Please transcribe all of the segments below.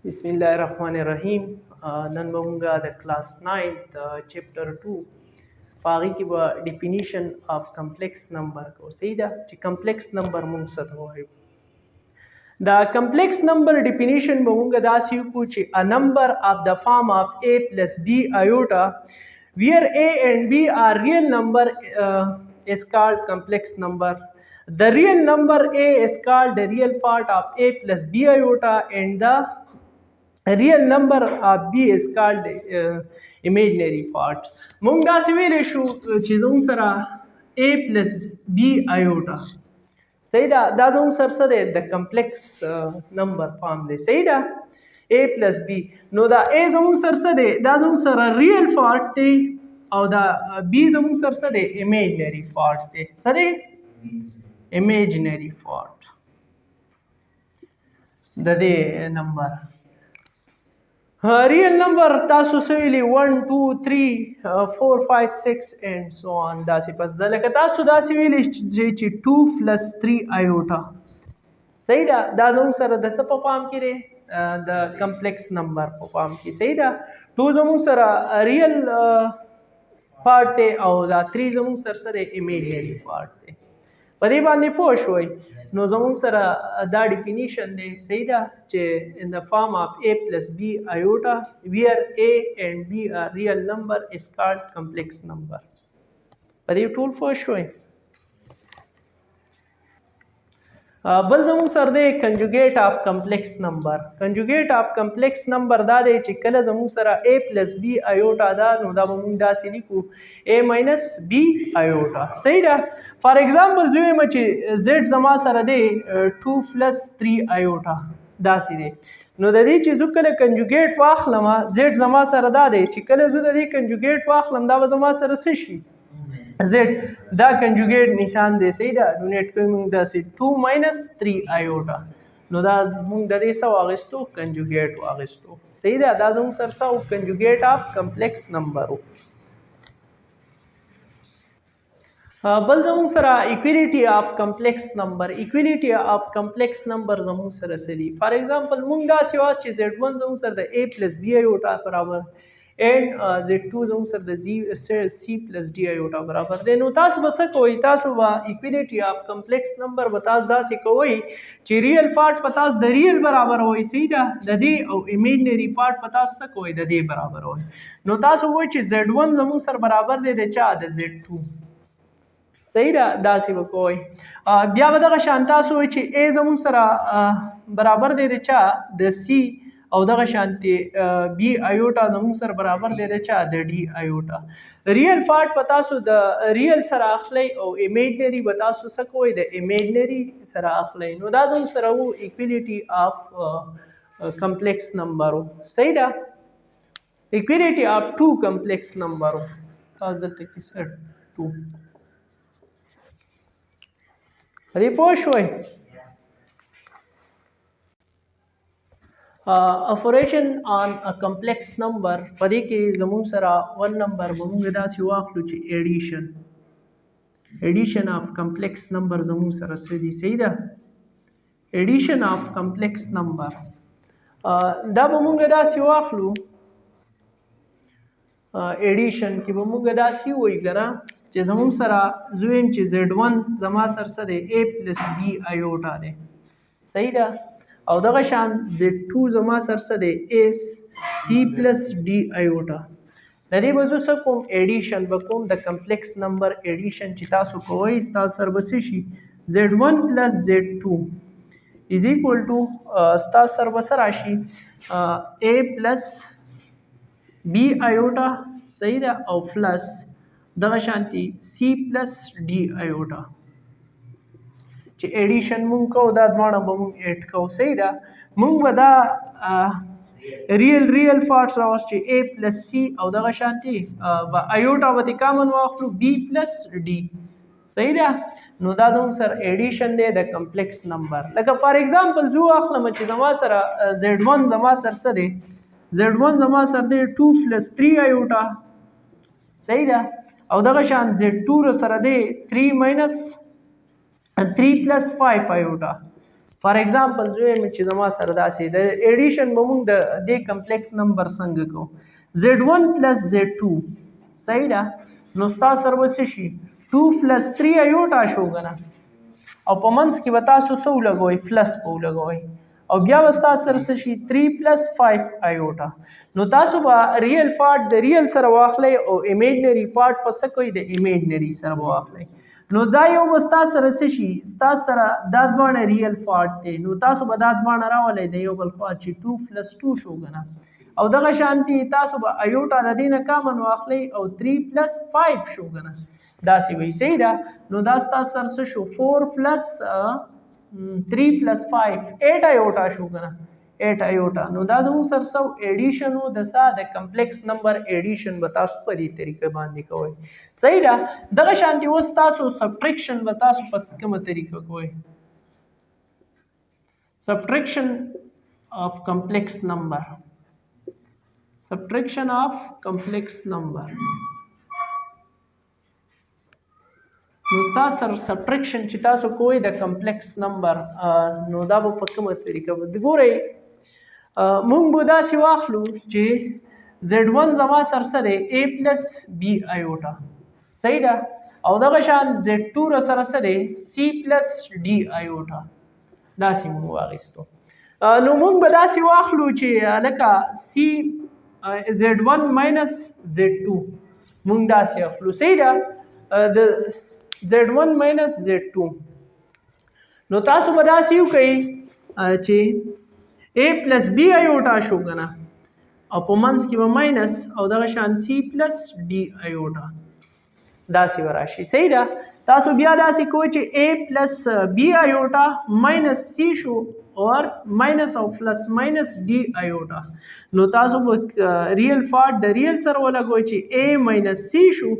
बिस्मिल्लाहिर्रहमानिर्रहीम। नन बमूंगा the class 9 चैप्टर 2 पागी की डिफिनीशन ऑफ कम्प्लेक्स नंबर को सही दा چې complex number مونږ څه ته وایو. The complex number definition بمونږ داسې وکړو چې a number of the form of a plus b iota where a and b are real number is called complex number. The real number a is called the real part of a plus b iota and the real number of b is called imaginary part. مونږ داسې ویلی شو چې زموږ سره a plus b iota صحیح ده، دا زموږ سره څه دی؟ د کمپلیکس نمبر فارم دی. صحیح ده، a plus b. نو دا a زموږ سره څه دی؟ دا زموږ سره ریل پارټ دی او دا b زموږ سره څه دی؟ imaginary پارټ دی. څه دی؟ imaginary پارټ د دې نمبر. real number تاسو سویلی 1 2 3 4 5 6 and so on. داسې پس ده لکه تاسو داسې ویلی چې 2 plus 3 iota صحیح ده، دا زموږ سره د څه په پام کې دی؟ د کمپلیکس نمبر په پام کې. صحیح ده، 2 زموږ سره ریل پارټ دی او دا 3 زموږ سره څه دی؟ imaginary پارټ دی. په دې باندې پوه شوئ؟ نو زموږ سره دا ډیفینیشن دی. صحیح ده چې in the form of a plus b iota where a and b are real number is called complex number. په دې ټول پوه شوئ؟ بل زموږ سره دی کنجوګیټ آف کمپلیکس نمبر. کنجوګیټ آف کمپلیکس نمبر دا دی چې کله زموږ سره a plus b iota ده نو دا به مونږ داسې لیکو a minus b iota. صحیح ده. فار ایگزامپل زه وایم چې z زما سره دی 2 plus 3 iota داسې دی. نو د دې چې زه کله کنجوګیټ واخلم z زما سره دا دی چې کله زه د دې کنجوګیټ واخلم دا به زما سره څه شي؟ z. دا کنجوګیټ نشان دی. صحیح ده، ډونیټ کوي موږ داسې 2 minus 3 iota. نو دا موږ د دې څه واخیستو؟ کنجوګیټ واخیستو. صحیح ده، دا زموږ سره څه کنجوګیټ آف کمپلیکس نمبر و. بل زموږ سره ایکویلیټي آف کمپلیکس نمبر. ایکویلیټي آف کمپلیکس نمبر زموږ سره څه دي؟ فار ایگزامپل موږ داسې وایو چې z1 زموږ سره د a plus b iota برابر and z2 زموږ سره د c plus d iota برابر دی. نو تاسو به څه کوئ؟ تاسو به ایکویلیټي آف کمپلیکس نمبر به تاسو داسې کوئ چې ریل پارټ په تاسو د ریل برابر وایي. صحیح ده، د دې او ایمیجنري پارټ په تاسو څه کوئ؟ د دې برابر وایي. نو تاسو وایئ چې z1 زموږ سره برابر دی د چا؟ د z2. صحیح ده، داسې به کوئ. بیا به دغه شان تاسو وایئ چې a زموږ سره برابر دی د چا؟ د c او دغه شانتي بی ایوټا زموږ سره برابر دی د چا؟ د ډي ایوټا. ریل پارټ په تاسو د ریل سره اخلئ او ایمیجنري به تاسو څه کوئ؟ د ایمیجنري سره اخلئ. نو دا زموږ سره و ایکویلیټي آف کمپلیکس نمبر. صحیح ده، ایکویلیټي آف 2 کمپلیکس نمبر. تاسو دلته کې څه 2 دې پوه شوئ؟ operation on a complex number په دې کې زموږ سره 1 نمبر به موږ داسې واخلو چې ایډیشن آف کمپلیکس نمبر زموږ سره څه دي؟ صحیح ده، ایډیشن آف کمپلیکس نمبر دا به موږ داسې واخلو. ایډیشن کې به موږ داسې وایو که نه چې زموږ سره زه وایم چې z1 زما سره څه دی؟ a plus b iota دی. صحیح ده، او دغه شان z2 زما سره څه دی؟ s c plus d iota. د دې به زه څه کوم؟ ایډیشن به کوم د کمپلیکس نمبر ایډیشن چې تاسو کوئ ستاسو سره به څه شي؟ z1 plus z2 is equal to ستاسو سره به څه راشي؟ a plus b iota. صحیح ده، او پلس دغه شانتي c plus d iota چې ایډیشن مونږ کوو دا دواړه به مونږ ایډ کوو. صحیح ده، مونږ به دا ریل پارټس راوست چې a پلس c او دغه شانتي به ایوټا به ترې کامن واخلو b پلس d. صحیح ده، نو دا زموږ سره ایډیشن دی د کمپلیکس نمبر. لکه فار ایگزامپل زه واخلم چې زما سره z1 زما سره څه دی؟ z1 زما سره دی 2 پلس 3 ایوټا. صحیح ده، او دغه شان z2 سره دی 3 minus 3 plus 5 iota. فار ایگزامپل زویم چې زما سره داسې د ایډیشن به موږ د دې کمپلیکس نمبر څنګه کوو Z1 پلس Z2 صحیح ده نو ستا سره به څه شي 2 پلس 3 ایوټا شو که نه او په منځ کې به تاسو څه ولګوئ پلس به ولګوئ او بیا به ستا سره څه شي 3 پلس 5 ایوټا نو تاسو به ریل پارټ د ریل سره واخلئ او امیجنري پارټ په څه کوئ د امیجنري سره به واخلئ نو دا یو به ستا سره څه شي ستا سره دا دواړه ریل پارټ دی نو تاسو به دا دواړه راولئ د یو بل خوا چې 2 پلس 2 شو که نه او دغه شانتي تاسو به ایوټا د دې نه کامن واخلئ او 3 پلس 5 شو که نه داسې وایي صحیح ده نو دا ستاسو سره څه شو 4 پلس 3 پلس 5 8 ایوټا شو که نه 8 ایوټا نو دا زموږ سره سو ایډیشن و د کمپلیکس نمبر ایډیشن به تاسو په دې طریقه باندې کوئ صحیح ده دغه شانتي اوس تاسو سبټریکشن به تاسو په کومه طریقه کوئ سبټریکشن of complex number subtraction of complex number نو تاسو سره سبټریکشن چې تاسو کوئ د کمپلیکس نمبر نو دا به په کومه طریقه باندې ګورئ مونږ به داسې واخلو چې Z1 زما سره څه دی A پلس B ایوټا صحیح ده او دغه شان Z2 را سره څه دی C پلس D ایوټا داسې مونږ واخیستو نو مونږ به داسې واخلو چې لکه Z1 ماینس Z2 مونږ داسې اخلو صحیح ده د Z1 ماینس Z2 نو تاسو به داسې وکئ چې A پلس B ایوټا شو که نه او په منځ کې به ماینس او دغه شان C پلس D ایوټا داسې به راشي صحیح ده تاسو بیا داسې کوئ چې A پلس B ایوټا ماینس C شو اور ماینس او پلس ماینس D ایوټا نو تاسو به ریل پارټ د ریل سره ولګوئ چې A ماینس C شو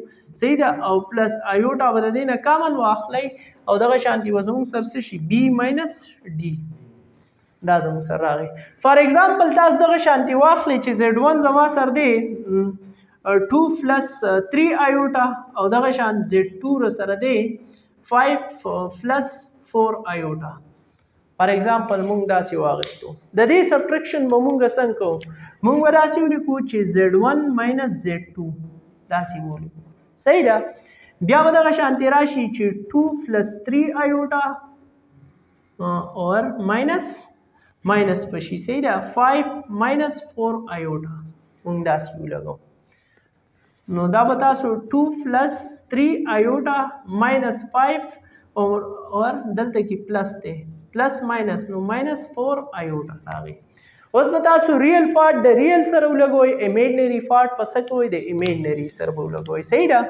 صحیح ده او پلس ایوټا به د دې نه کامن واخلئ او دغه شانتي به زموږ سره څه شي B ماینس D دا زموږ سره راغی فار ایگزامپل تاسو دغه شانتي واخلئ چې Z1 زما سره دی 2 پلس 3 ایوټا او دغه شان Z2 سره دی 5 پلس 4 ایوټا فار ایگزامپل مونږ داسې واغستو د دې سبټریکشن به مونږ څنګه کوو مونږ به داسې ولیکو چې Z1 ماینس Z2 داسې ولیکو صحیح ده بیا به دغه شانتي راشي چې 2 پلس 3 ایوټا اور ماینس پشي صحیح ده 5 ماینس 4 ایوټا مونږ داسې ولګو نو دا به تاسو 2 پلس 3 ایوټا ماینس 5 اور دلته کې پلس دی پلس ماینس نو ماینس 4 ایوټا راغی اوس به تاسو ریل پارټ د ریل سره ولګوئ امیجنري پارټ په څه کوئ د امیجنري سره به ولګوئ صحیح ده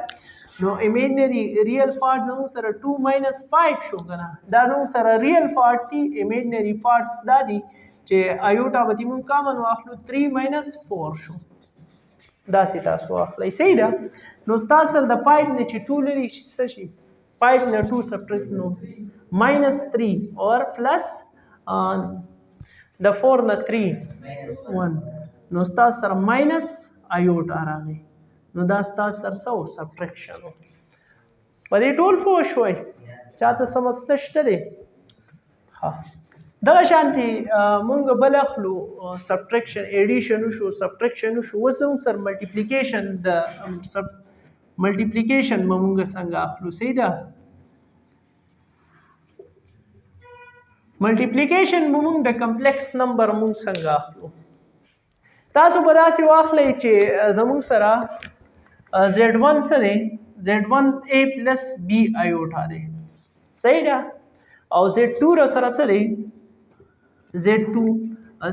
نو امیجنري ریل پارټ زموږ سره 2 ماینس 5 شو که نه دا زموږ سره ریل پارټ دي امیجنري پارټس دا دي چې ایوټا به دې مونږ کامن واخلو 3 ماینس 4 شو داسې تاسو واخلئ صحیح ده نو ستاسو سره د 5 نه چې 2 لري څه شي 5 نه 2 سبټریکټ نو ماینس 3 اور پلس د 4 نه 3 1 نو ستاسو سره ماینس ایوټا راغی نو دا ستاسو سره څه و سبټریکشن و په دې ټول پوه شوئ چاته څه مسله شته دی ها دغه شانتي مونږ بل اخلو سبټریکشن ایډیشن وشو سبټریکشن وشو اوس زموږ سره ملټیپلیکیشن د ملټیپلیکیشن به مونږ څنګه اخلو صحیح ده ملټیپلیکیشن به مونږ د کمپلیکس نمبر مونږ څنګه اخلو تاسو به داسې واخلئ چې زموږ سره Z1 څه دی Z1 A پلس B ایوټا دی صحیح ده او Z2 را سره څه دی Z2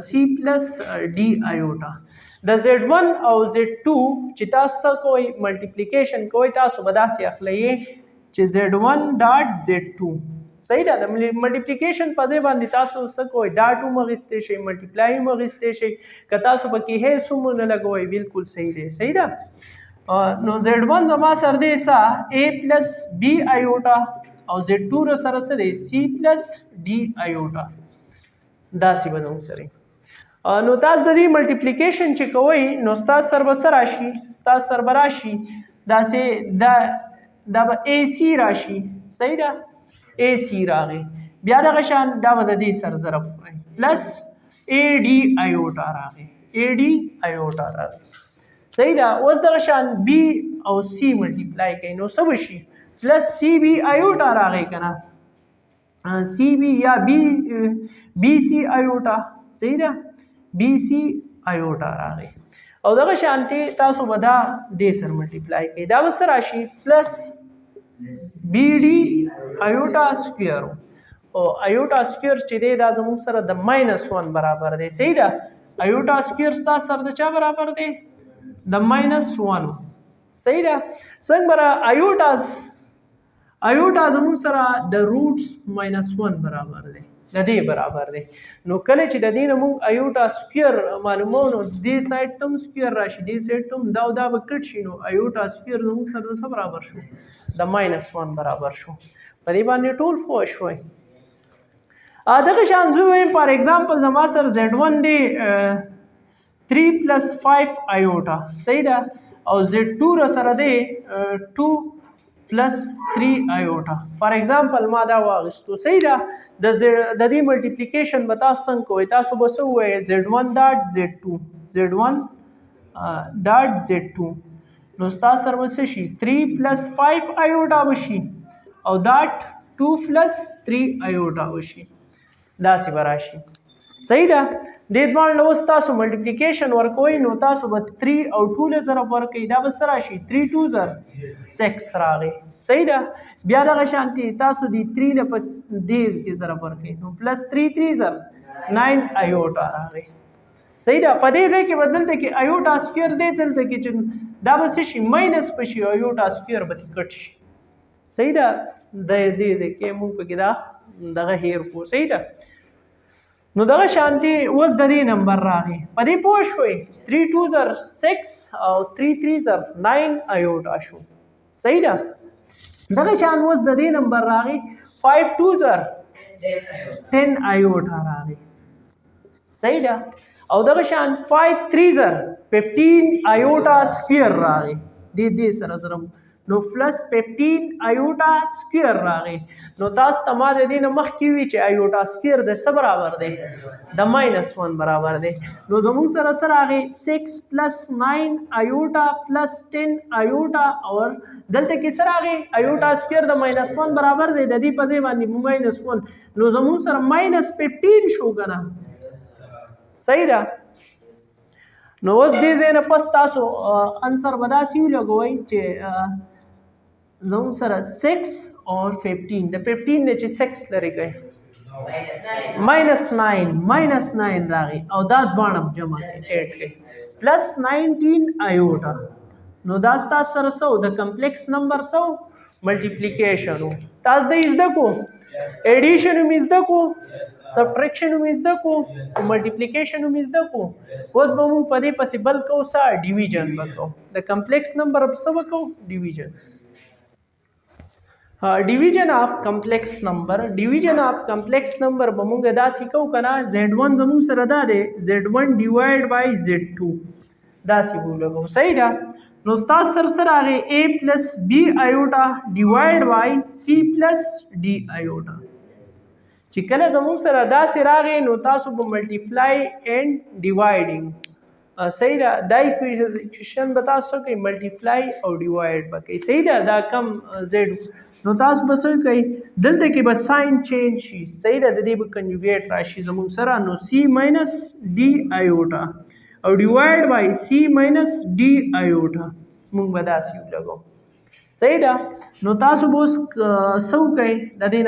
C پلس D ایوټا د Z1 او Z2 چې تاسو کوئ ملټیپلیکیشن کوئ تاسو به داسې اخلئ چې Z1 ډاټ Z2 صحیح ده د ملټیپلیکیشن په ځای باندې تاسو څه کوئ ډاټ هم اخیستی شئ ملټیپلای هم اخیستی شئ که تاسو پکې هیڅ هم ونه لګوئ بالکل صحیح دی صحیح ده نو Z1 زما سره دی څه A پلس B ایوټا او Z2 سره څه دی C پلس D ایوټا داسې به زموږ سره نو تاسو د دې ملټیپلیکیشن چې کوئ نو ستاسو سره به څه راشي ستاسو سره به راشي داسې دا به AC راشي صحیح ده AC راغی بیا دغه شان دا به د دې سره ضرب کړئ پلس اے ډي آیوټا راغی اے ډي آیوټا راغی صحیح ده. اوس دغه شان بی او سی ملټیپلای کوي نو څه وشي پلس سی بی آیوټا راغی که نه سی بی یا بی سی آیوټا صحیح ده بی سی آیوټا راغی او دغه شانتي تاسو به دا دې سره ملټیپلای کوي دا به څه راشي پلس بی ډي آیوټا سکویر او آیوټا سکویر چې دی دا زموږ سره د -1 برابر دی صحیح ده آیوټا سکویر ستاسو سره د چا برابر دی د -1 صحیح ده څنګه به آیوټا زموږ سره د روټس -1 برابر دی د دې برابر دی نو کله چې د دې نه موږ آیوټا سکویر معلومو نو دې سایډ تم سکویر راشي دې سایډ تم دا او دا به کټ شي نو آیوټا سکویر زموږ سره د څه برابر شو د -1 برابر شو په دې باندې ټول پوه شوئ. دغه شان زه وایم فار ایگزامپل زما سره Z1 دی 3 + 5 آیوټا صحیح ده او Z2 را سره دی 2 + 3 آیوټا فار ایگزامپل ما دا واغستو صحیح ده د دې ملټیپلیکیشن به تاسو څنګه کوئ تاسو به څه ووایئ Z1 ډاټ Z2 Z1 ډاټ Z2 نو ستاسو سره به څه شي 3 + 5 آیوټا به شي او ډاټ 2 + 3 آیوټا به شي داسې به راشي صحیح ده دې دواړو له اوس تاسو ملټیپلیکیشن ورکوئ نو تاسو به 3 او 2 له ضرب ورکوئ دا به څه راشي 3 2 6 راغی صحیح ده بیا دغه شانتي تاسو دې 3 له په دې کې ضرب ورکوئ نو پلس 3 3 9 آیوټا راغی صحیح ده په دې ځای کې به دلته کې آیوټا سکویر دی دلته کې چې دا به څه شي ماینس په شي آیوټا سکویر به کټ شي صحیح ده د دې ځای کې موږ پکې دا دغه هیر کو صحیح ده نو دغه شانتي اوس د دې نمبر راغی په دې پوه شوئ 3 2 6 او 3 3 9 آیوټا شو صحیح ده دغه شان اوس د دې نمبر راغی 5 2 10 آیوټا راغی صحیح ده او دغه شان 5 3 15 آیوټا سکویر راغی دې سره سره نو پلس 15 آیوټا سکویر راغی نو تاسو ته ما د دې نه مخکې وي چې آیوټا سکویر د څه برابر دی د -1 برابر دی نو زموږ سره څه راغی 6 + 9 آیوټا + 10 آیوټا اور دلته کې څه راغی آیوټا سکویر د -1 برابر دی د دې په ځای باندې -1 نو زموږ سره -15 شو که نه صحیح ده نو اوس دې ځای نه پس تاسو انسر به داسې ولګوئ چې زموږ سره 6 اور 15 د 15 نه چې 6 لرې کړئ -9 راغی او دا دواړه جمع ایډ کړئ پلس 19 آیوټا نو دا ستاسو سره څه د کمپلیکس نمبر څه ملټیپلیکیشن تاسو د زده کو ایډیشن هم زده کو سبټریکشن هم زده کو ملټیپلیکیشن هم زده کو اوس به موږ په دې پسې بل کوو څه ډیویژن به کوو د کمپلیکس نمبر څه به کوو ډیویژن division of complex number به موږ داسې کوو که نه Z1 زموږ سره دا دی Z1 / Z2 داسې ولګو صحیح ده نو ستاسو سره راغی A + B آیوټا / C + D آیوټا چې کله زموږ سره داسې راغی نو تاسو به ملټیپلای اینډ ډیوایډینګ صحیح ده دا ایکویشن به تاسو کوئ ملټیپلای او ډیوایډ به کوئ صحیح ده دا کم زیډ نو تاسو به څه کوئ دلته کې به ساين چینج شي صحیح ده د دې به کنجوګیټ راشي زموږ سره نو C - D آیوټا او ډیوایډ بای C - D آیوټا موږ به داسې ولګو صحیح ده نو تاسو به اوس څه وکئ د دې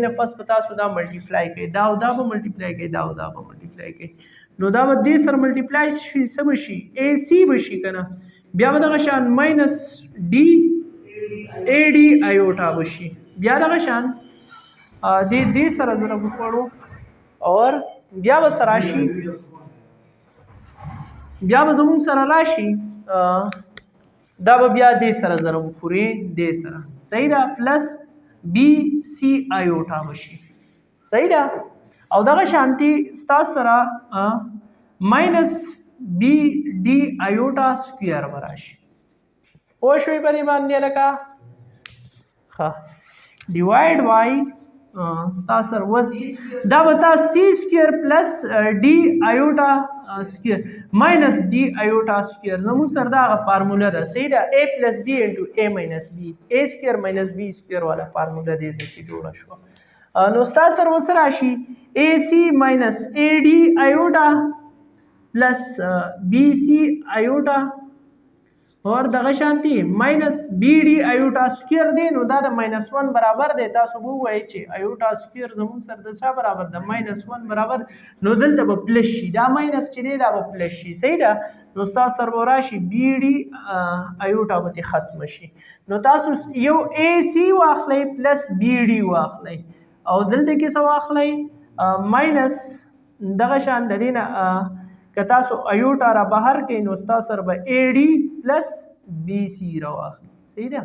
نه پس به تاسو دا ملټیپلای کوئ دا او دا به ملټیپلای کوئ دا او دا به ملټیپلای کوئ نو دا به دې سره ملټیپلای شي څه به شي AC به شي که نه بیا به دغه شان -D AD آیوټا به شي بیا دغه شان دې سره ضرب وکړو اور بیا به سره راشي بیا به زموږ سره راشي دا به بیا دې سره ضرب وکړي دې سره صحیح ده پلس BC آیوټا به شي صحیح ده او دغه شانتي ستاسو سره -BD آیوټا سکویر به راشي پوه شوئ په دې باندې لکه ښه ډیوایډ بای ستا سره وس دا به تاسو سی سکویر پلس ډي ایوټا سکویر ماینس ډي ایوټا سکویر زموږ سره دا فارموله ده صحیح ده a پلس b انټو a ماینس b a سکویر ماینس b سکویر والا فارموله دې ځای کې جوړه شوه نو ستا سره وس راشي ac ماینس ad ایوټا plus B C iota और दغه شانتي ماینس بی डी آیوټا سکویر دی نو دا د -1 برابر دی تاسو وایي چې آیوټا سکویر زموږ سره د څه برابر ده -1 برابر نو دلته به پلس شي دا ماینس چې دی دا به پلس شي صحیح ده نو تاسو سره راشي بی डी آیوټا به ختم شي نو تاسو یو اے سی واخلئ پلس بی डी واخلئ او دلته کې څه واخلئ ماینس دغه شان د دې نه که تاسو ایوټا را بهر کې نو تاسو سره به اے ډي پلس بی سی را واخلئ صحیح ده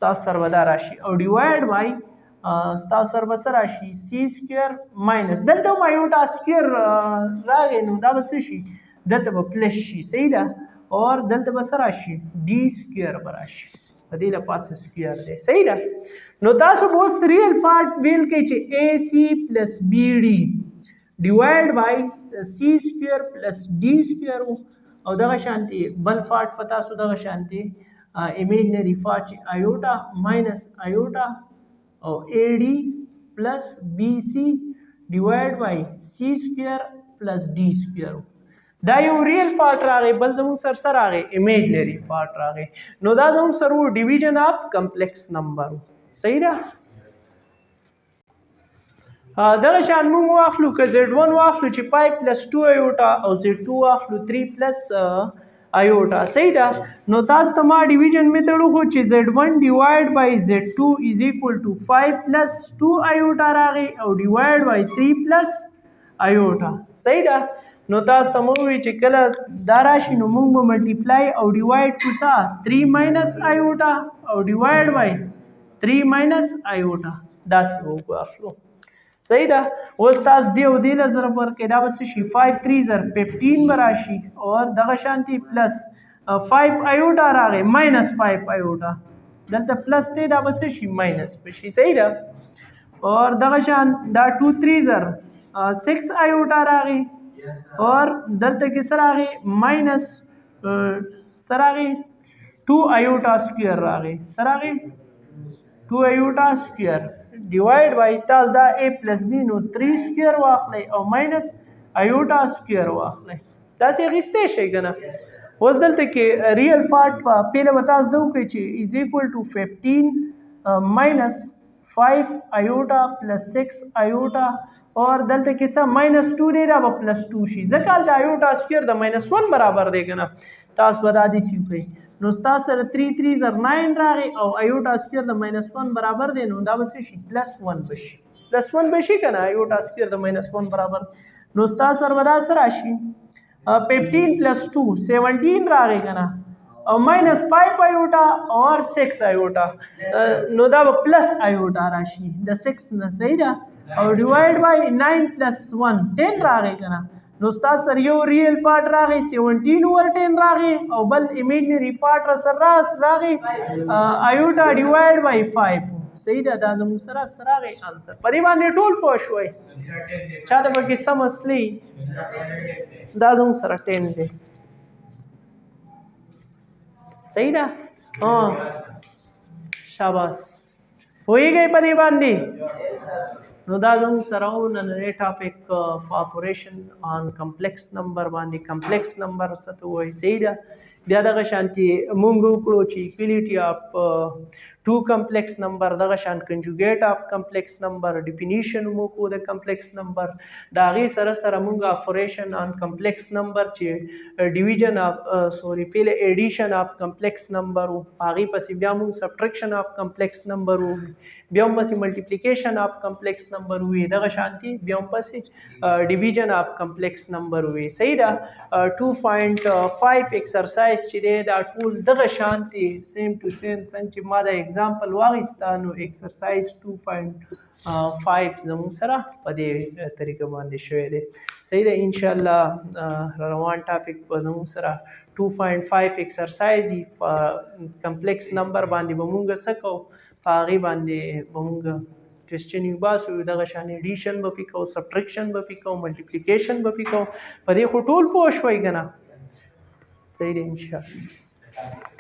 تاسو سره به دا راشي او ډیوایډ بای تاسو سره به څه راشي سی سکویر ماینس دلته هم ایوټا سکویر راغی نو دا به څه شي دلته به پلس شي صحیح ده اور دلته به څه راشي ډي سکویر به راشي په دې لپاسه سکویر دی صحیح ده نو تاسو به اوس ریل پارټ ویل کوي چې اے سی پلس بی ډي ډیوایډ بای سی سکویر پلس ډي سکویر او دغه شانتي بل پارټ په تاسو دغه شانتي imaginary part iota minus iota او AD plus BC divided by C square plus D square دا یو ریل پارت راغی بل زموږ سره راغی imaginary پارت راغی نو دا زموږ سره ډیویژن اف کمپلیکس نمبر صحیح ده دغه شان موږ واخلو که Z1 واخلو چې 5 plus 2 iota او Z2 واخلو 3 plus iota صحیح ده نو تاسو ته ما ډیویژن میتھډ وخو چې Z1 ډیوایډ بای Z2 از ایکوال ټو 5 plus 2 iota راغی او ډیوایډ بای 3 plus iota صحیح ده نو تاسو ته مو وی چې کله دا راشي نو موږ به ملټیپلای او ډیوایډ کو سا 3 minus iota او ډیوایډ بای 3 minus iota دا څه وکړو صحیح ده اوس تاسو دی او دی لزر پر کې دا بس شي 5 3 زر 15 براشي اور دغه شانتي پلس 5 ایوټا راغی ماینس 5 ایوټا دلته پلس دی دا بس شي ماینس بشي صحیح ده اور دغه شان دا 2 3 زر 6 ایوټا راغی اور دلته کې سره راغی ماینس سره راغی 2 ایوټا سکویر راغی سره راغی 2 ایوټا سکویر ډیوایډ بای تاسو دا a پلس b نو 3 سکویر واخلئ او ماینس ایوټا سکویر واخلئ تاسو غیسته شئ کنه اوس دلته کې ریل پارت په پیله به تاسو دوی کوي چې از ایکوال ټو 15 ماینس 5 ایوټا پلس 6 ایوټا اور دلته کې څه ماینس 2 دی دا به پلس 2 شي ځکه دا ایوټا سکویر د -1 برابر دی کنه تاسو به دا دي سی کوي نو تاسو سره 3 3 زر 9 راغی او ایوټا سکویر د -1 برابر دی نو دا به شي +1 بشي +1 بشي کنه ایوټا سکویر د -1 برابر نو تاسو سره ودا سره راشي 15 + 2 17 راغی کنه او -5 ایوټا اور 6 ایوټا نو دا به پلس ایوټا راشي د 6 نه صحیح ده او ډیوایډ بای 9 + 1 10 راغی کنه نو تاسو سره یو ریل پارت راغی 17 اور 10 راغی او بل امیجنری پارت سره راغی ایوټا ډیوایډ بای 5 صحیح ده دا زموږ سره راغی انسر پرې باندې ټول پوه شوي چاته به کې سم اصلي دا زموږ سره 10 دی صحیح ده شاباس پوهیږئ پرې باندې نو دا زموږ سره نننی ټاپک اپریشن آن کمپلیکس نمبر باندې کمپلیکس نمبر څه ته وایي صحیح ده بیا دغه شانتي مونږ وکړو چې ایکویلیټي اف 2 کمپلیکس نمبر دغه شان کنجوګیټ اف کمپلیکس نمبر ډیفینیشن مو کو د کمپلیکس نمبر دا غي سره سره مونږ اپریشن آن کمپلیکس نمبر چې ډیویژن اف سوري پیله ایډیشن اف کمپلیکس نمبر او هغه پسې بیا مونږ سبټریکشن اف کمپلیکس نمبر او بیا هم پسې ملټیپلیکیشن اف کمپلیکس نمبر وي دغه شانتي بیا هم پسې ډیویژن اف کمپلیکس نمبر وي صحیح ده 2.5 ایکسرسایز چې دی دا ټول دغه شانتي سیم ټو سیم څنګه چې ما دا اگزامپل واغستا نو ایکسرسایز 2.5 زموږ سره په دې طریقه باندې شوی دی صحیح ده ان شاء الله روان ټاپک په زموږ سره 2.5 ایکسرسایز په کمپلیکس نمبر باندې به مونږ څه کوو په هغې باندې به مونږ کوېسچن یې باسو دغه شان ایډیشن به پې کوو سبټریکشن به پې کوو ملټیپلیکیشن به پې کوو په دې خو ټول پوه شوئ که نه صحیح دی انشاءالله